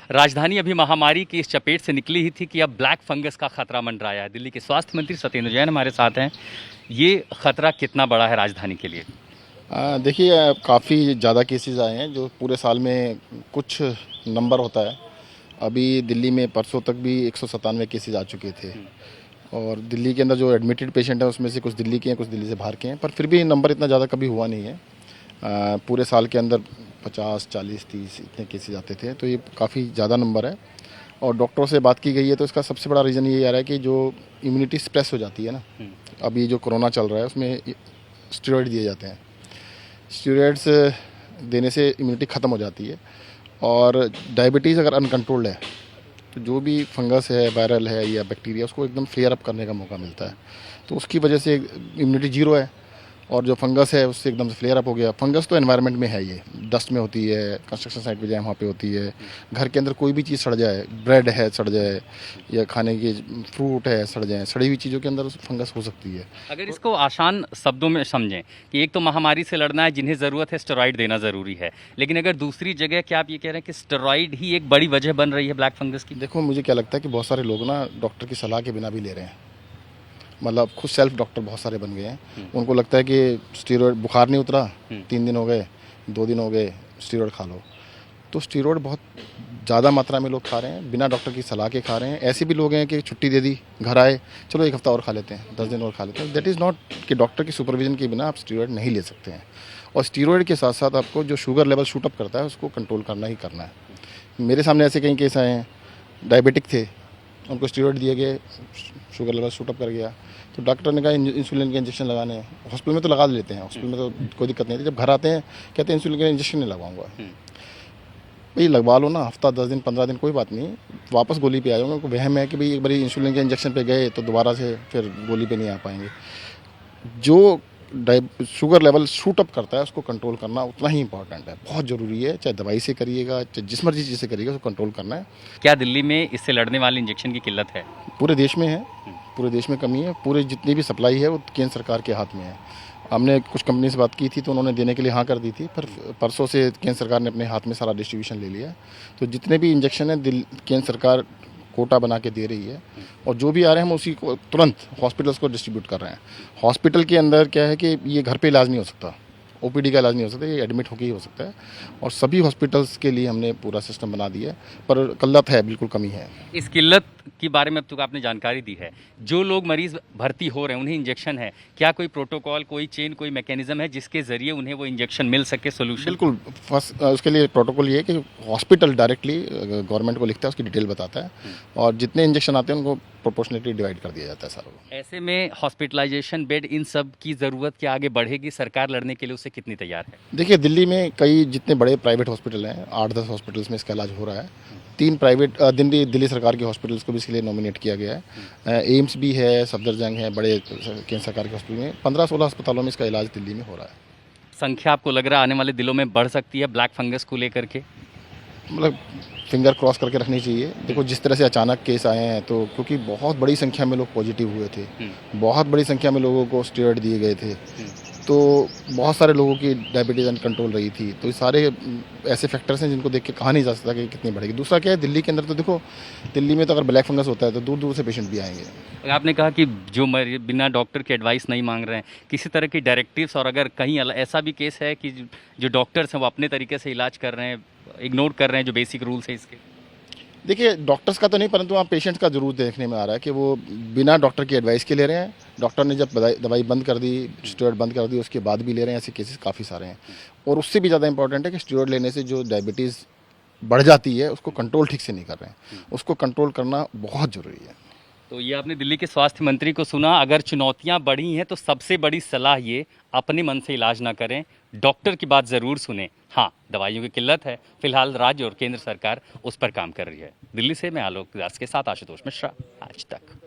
राजधानी अभी महामारी की इस चपेट से निकली ही थी कि अब ब्लैक फंगस का खतरा मंडराया है। दिल्ली के स्वास्थ्य मंत्री सत्येंद्र जैन हमारे साथ हैं। ये खतरा कितना बड़ा है राजधानी के लिए? देखिए, काफ़ी ज़्यादा केसेस आए हैं जो पूरे साल में कुछ नंबर होता है। अभी दिल्ली में परसों तक भी 197 केसेस आ चुके थे और दिल्ली के अंदर जो एडमिटेड पेशेंट हैं उसमें से कुछ दिल्ली के हैं, कुछ दिल्ली से बाहर के हैं, पर फिर भी नंबर इतना ज़्यादा कभी हुआ नहीं है। पूरे साल के अंदर 50, 40, 30 इतने केसेस आते थे, तो ये काफ़ी ज़्यादा नंबर है। और डॉक्टरों से बात की गई है तो इसका सबसे बड़ा रीज़न ये आ रहा है कि जो इम्यूनिटी सप्रेस हो जाती है ना, अभी जो कोरोना चल रहा है उसमें स्टेरॉइड दिए जाते हैं। स्टेरॉइड्स देने से इम्यूनिटी ख़त्म हो जाती है और डायबिटीज़ अगर अनकंट्रोल्ड है तो जो भी फंगस है, वायरल है या बैक्टीरिया, उसको एकदम फ्लेयर अप करने का मौका मिलता है। तो उसकी वजह से इम्यूनिटी जीरो है और जो फंगस है उससे एकदम से फ्लेयर अप हो गया। फंगस तो एनवायरनमेंट में है, ये डस्ट में होती है, कंस्ट्रक्शन साइट पे जाए वहाँ पे होती है, घर के अंदर कोई भी चीज़ सड़ जाए, ब्रेड है सड़ जाए या खाने की फ्रूट है सड़ जाए, सड़ी हुई चीज़ों के अंदर फंगस हो सकती है। अगर इसको आसान शब्दों में समझें कि एक तो महामारी से लड़ना है, जिन्हें ज़रूरत है स्टेरॉइड देना ज़रूरी है, लेकिन अगर दूसरी जगह क्या आप ये कह रहे हैं कि स्टेरॉइड ही एक बड़ी वजह बन रही है ब्लैक फंगस की? देखो, मुझे क्या लगता है कि बहुत सारे लोग ना डॉक्टर की सलाह के बिना भी ले रहे हैं, मतलब खुद सेल्फ डॉक्टर बहुत सारे बन गए हैं। उनको लगता है कि स्टीरॉयड, बुखार नहीं उतरा, 3 दिन हो गए, 2 दिन हो गए, स्टीरॉयड खा लो। तो स्टीरॉयड बहुत ज़्यादा मात्रा में लोग खा रहे हैं, बिना डॉक्टर की सलाह के खा रहे हैं। ऐसे भी लोग हैं कि छुट्टी दे दी, घर आए, चलो 1 हफ्ता और खा लेते हैं, 10 दिन और खा लेते हैं। दैट इज़ नॉट कि डॉक्टर की सुपरविजन के बिना आप स्टीरॉयड नहीं ले सकते हैं। और स्टीरॉयड के साथ साथ आपको जो शुगर लेवल शूट अप करता है उसको कंट्रोल करना ही करना है। मेरे सामने ऐसे कई केस आए हैं, डायबिटिक थे, उनको स्टीरॉयड दिए गए, शुगर लेवल शूट अप कर गया, तो डॉक्टर ने कहा इंसुलिन के इंजेक्शन लगाने हैं। हॉस्पिटल में तो लगा लेते हैं, हॉस्पिटल में तो कोई दिक्कत नहीं थी। जब घर आते हैं कहते हैं इंसुलिन का इंजेक्शन नहीं लगवाऊंगा। भाई लगवा लो ना, हफ्ता 10 दिन 15 दिन कोई बात नहीं, वापस गोली पे आ जाऊँगा। उनको वहम है कि भाई एक बार इंसुलिन के इंजेक्शन पे गए तो दोबारा से फिर गोली पे नहीं आ पाएंगे। जो शुगर लेवल शूट अप करता है उसको कंट्रोल करना उतना ही इंपॉर्टेंट है, बहुत ज़रूरी है। चाहे दवाई से करिएगा, चाहे जिस मर्जी चीज़ से करिएगा, उसको कंट्रोल करना है। क्या दिल्ली में इससे लड़ने वाले इंजेक्शन की किल्लत है? पूरे देश में है, पूरे देश में कमी है। पूरे जितनी भी सप्लाई है वो केंद्र सरकार के हाथ में है। हमने कुछ कंपनी से बात की थी तो उन्होंने देने के लिए हाँ कर दी थी, पर परसों से केंद्र सरकार ने अपने हाथ में सारा डिस्ट्रीब्यूशन ले लिया। तो जितने भी इंजेक्शन है केंद्र सरकार कोटा बना के दे रही है और जो भी आ रहे हैं हम उसी को तुरंत हॉस्पिटल्स को डिस्ट्रीब्यूट कर रहे हैं। हॉस्पिटल के अंदर क्या है कि ये घर पे इलाज नहीं हो सकता, ओपीडी का इलाज नहीं हो सकता, ये एडमिट होकर ही हो सकता है। और सभी हॉस्पिटल्स के लिए हमने पूरा सिस्टम बना दिया है, पर किल्लत है, बिल्कुल कमी है। इस किल्लत के बारे में अब तक आपने जानकारी दी है। जो लोग मरीज भर्ती हो रहे हैं उन्हें इंजेक्शन है, क्या कोई प्रोटोकॉल, कोई चेन, कोई मैकेनिज्म है जिसके जरिए उन्हें वो इंजेक्शन मिल सके? सोल्यूशन बिल्कुल, फर्स्ट उसके लिए प्रोटोकॉल ये है कि हॉस्पिटल डायरेक्टली गवर्नमेंट को लिखता है, उसकी डिटेल बताता है और जितने इंजेक्शन आते हैं उनको प्रोपोर्शनेटली डिवाइड कर दिया जाता है सारा। ऐसे में हॉस्पिटलाइजेशन बेड इन सब की ज़रूरत क्या आगे बढ़ेगी? सरकार लड़ने के लिए उससे कितनी तैयार है? देखिए, दिल्ली में कई जितने बड़े प्राइवेट हॉस्पिटल हैं, 8-10 हॉस्पिटल्स में इसका इलाज हो रहा है। 3 प्राइवेट दिल्ली सरकार के हॉस्पिटल्स को भी इसके लिए नॉमिनेट किया गया है। एम्स भी है, सफदरजंग है, बड़े केंद्र सरकार के हॉस्पिटल में 15-16 अस्पतालों में इसका इलाज दिल्ली में हो रहा है। संख्या आपको लग रहा है आने वाले दिनों में बढ़ सकती है ब्लैक फंगस को लेकर के? मतलब फिंगर क्रॉस करके रखनी चाहिए। देखो, जिस तरह से अचानक केस आए हैं, तो क्योंकि बहुत बड़ी संख्या में लोग पॉजिटिव हुए थे, बहुत बड़ी संख्या में लोगों को स्टेरॉइड दिए गए थे, तो बहुत सारे लोगों की डायबिटीज़ अनकंट्रोल रही थी। तो ये सारे ऐसे फैक्टर्स हैं जिनको देख के कहा नहीं जा सकता कि कितनी बढ़ेगी। दूसरा क्या है, दिल्ली के अंदर तो देखो, दिल्ली में तो अगर ब्लैक फंगस होता है तो दूर दूर से पेशेंट भी आएंगे। आपने कहा कि जो बिना डॉक्टर की एडवाइस नहीं मांग रहे हैं, किसी तरह की डायरेक्टिव्स, और अगर कहीं ऐसा भी केस है कि जो डॉक्टर्स हैं वो अपने तरीके से इलाज कर रहे हैं, इग्नोर कर रहे हैं जो बेसिक रूल्स है इसके? देखिए, डॉक्टर्स का तो नहीं, परंतु आप पेशेंट्स का ज़रूर देखने में आ रहा है कि वो बिना डॉक्टर की एडवाइस के ले रहे हैं। डॉक्टर ने जब दवाई बंद कर दी, स्टेरॉइड बंद कर दी, उसके बाद भी ले रहे हैं। ऐसे केसेस काफ़ी सारे हैं। और उससे भी ज़्यादा इंपॉर्टेंट है कि स्टेरॉइड लेने से जो डायबिटीज़ बढ़ जाती है उसको कंट्रोल ठीक से नहीं कर रहे हैं। उसको कंट्रोल करना बहुत ज़रूरी है। तो ये आपने दिल्ली के स्वास्थ्य मंत्री को सुना। अगर चुनौतियां बढ़ी हैं तो सबसे बड़ी सलाह ये, अपने मन से इलाज ना करें, डॉक्टर की बात ज़रूर सुने। हाँ, दवाइयों की किल्लत है, फिलहाल राज्य और केंद्र सरकार उस पर काम कर रही है। दिल्ली से मैं आलोक दास के साथ आशुतोष मिश्रा, आज तक।